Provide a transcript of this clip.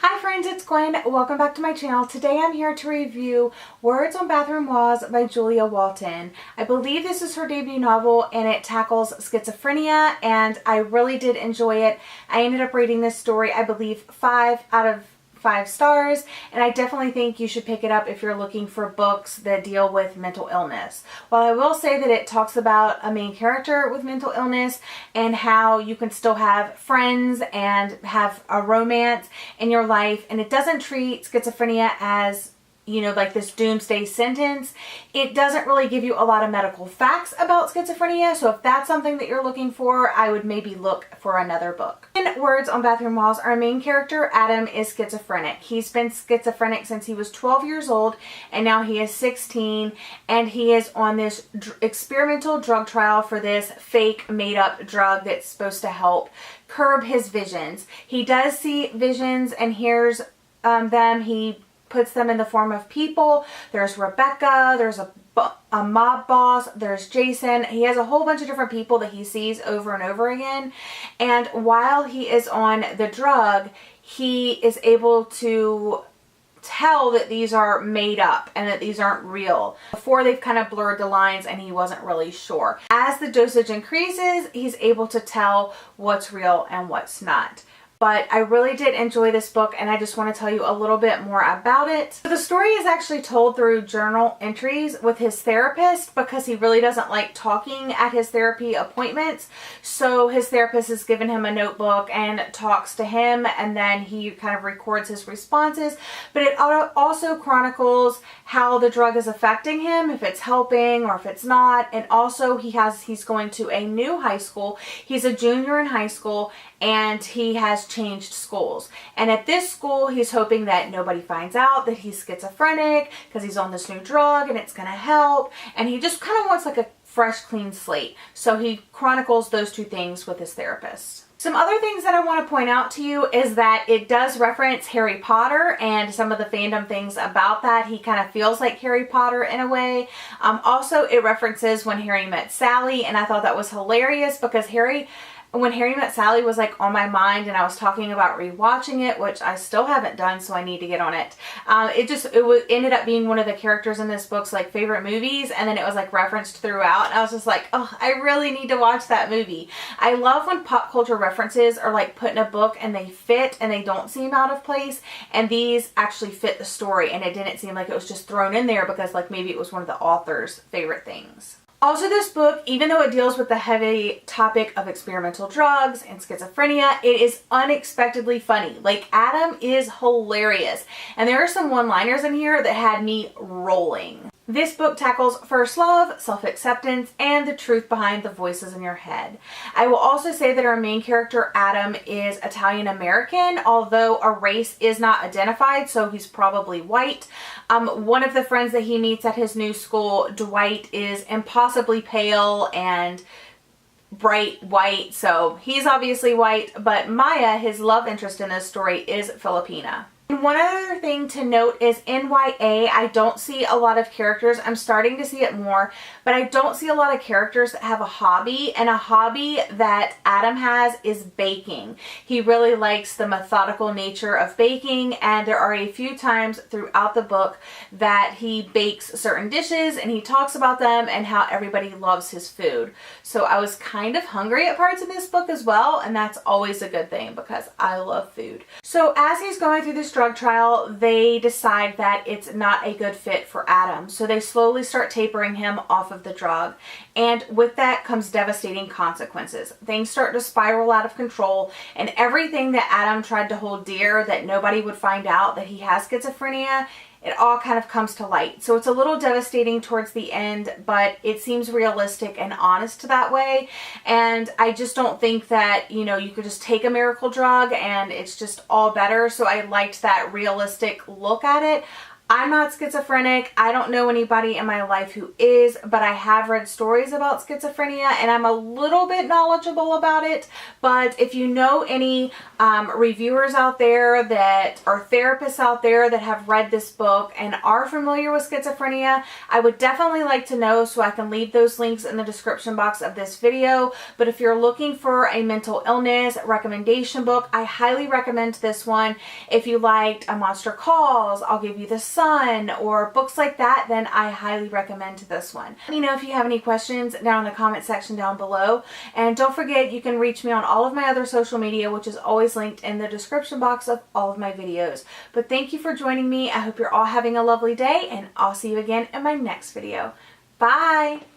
Hi friends, it's Gwen. Welcome back to my channel. Today I'm here to review Words on Bathroom Walls by Julia Walton. I believe this is her debut novel and it tackles schizophrenia, and I really did enjoy it. I ended up rating this story, I believe, 5 out of 5 stars, and I definitely think you should pick it up if you're looking for books that deal with mental illness. While I will say that it talks about a main character with mental illness and how you can still have friends and have a romance in your life, and it doesn't treat schizophrenia as, you know, like this doomsday sentence. It doesn't really give you a lot of medical facts about schizophrenia, so if that's something that you're looking for, I would maybe look for another book. In Words on Bathroom Walls, our main character, Adam, is schizophrenic. He's been schizophrenic since he was 12 years old, and now he is 16, and he is on this experimental drug trial for this fake made-up drug that's supposed to help curb his visions. He does see visions and hears them. He puts them in the form of people. There's Rebecca, there's a mob boss, there's Jason. He has a whole bunch of different people that he sees over and over again. And while he is on the drug, he is able to tell that these are made up and that these aren't real. Before, they've kind of blurred the lines and he wasn't really sure. As the dosage increases, he's able to tell what's real and what's not. But I really did enjoy this book, and I just want to tell you a little bit more about it. So the story is actually told through journal entries with his therapist, because he really doesn't like talking at his therapy appointments. So his therapist has given him a notebook and talks to him, and then he kind of records his responses. But it also chronicles how the drug is affecting him, if it's helping or if it's not. And also he's going to a new high school. He's a junior in high school, and he has changed schools. And at this school, he's hoping that nobody finds out that he's schizophrenic because he's on this new drug and it's going to help. And he just kind of wants like a fresh, clean slate. So he chronicles those two things with his therapist. Some other things that I want to point out to you is that it does reference Harry Potter and some of the fandom things about that. He kind of feels like Harry Potter in a way. Also, it references When Harry Met Sally, and I thought that was hilarious because When Harry Met Sally was like on my mind, and I was talking about rewatching it, which I still haven't done, so I need to get on it. It ended up being one of the characters in this book's like favorite movies, and then it was like referenced throughout, and I was just like, oh, I really need to watch that movie. I love when pop culture references are like put in a book and they fit and they don't seem out of place, and these actually fit the story, and it didn't seem like it was just thrown in there because like maybe it was one of the author's favorite things. Also, this book, even though it deals with the heavy topic of experimental drugs and schizophrenia, it is unexpectedly funny. Like, Adam is hilarious. And there are some one-liners in here that had me rolling. This book tackles first love, self-acceptance, and the truth behind the voices in your head. I will also say that our main character, Adam, is Italian-American, although a race is not identified, so he's probably white. One of the friends that he meets at his new school, Dwight, is impossibly pale and bright white, so he's obviously white, but Maya, his love interest in this story, is Filipina. And one other thing to note is in YA, I don't see a lot of characters. I'm starting to see it more, but I don't see a lot of characters that have a hobby, and a hobby that Adam has is baking. He really likes the methodical nature of baking, and there are a few times throughout the book that he bakes certain dishes and he talks about them and how everybody loves his food. So I was kind of hungry at parts of this book as well, and that's always a good thing because I love food. So as he's going through this drug trial, they decide that it's not a good fit for Adam. So they slowly start tapering him off of the drug. And with that comes devastating consequences. Things start to spiral out of control, and everything that Adam tried to hold dear, that nobody would find out that he has schizophrenia, it all kind of comes to light. So it's a little devastating towards the end, but it seems realistic and honest that way. And I just don't think that, you know, you could just take a miracle drug and it's just all better. So I liked that realistic look at it. I'm not schizophrenic. I don't know anybody in my life who is, but I have read stories about schizophrenia and I'm a little bit knowledgeable about it. But if you know any reviewers out there that or therapists out there that have read this book and are familiar with schizophrenia, I would definitely like to know, so I can leave those links in the description box of this video. But if you're looking for a mental illness recommendation book, I highly recommend this one. If you liked A Monster Calls, I'll Give You the Sun, or books like that, then I highly recommend this one. Let me know if you have any questions down in the comment section down below. And don't forget, you can reach me on all of my other social media, which is always linked in the description box of all of my videos. But thank you for joining me. I hope you're all having a lovely day, and I'll see you again in my next video. Bye!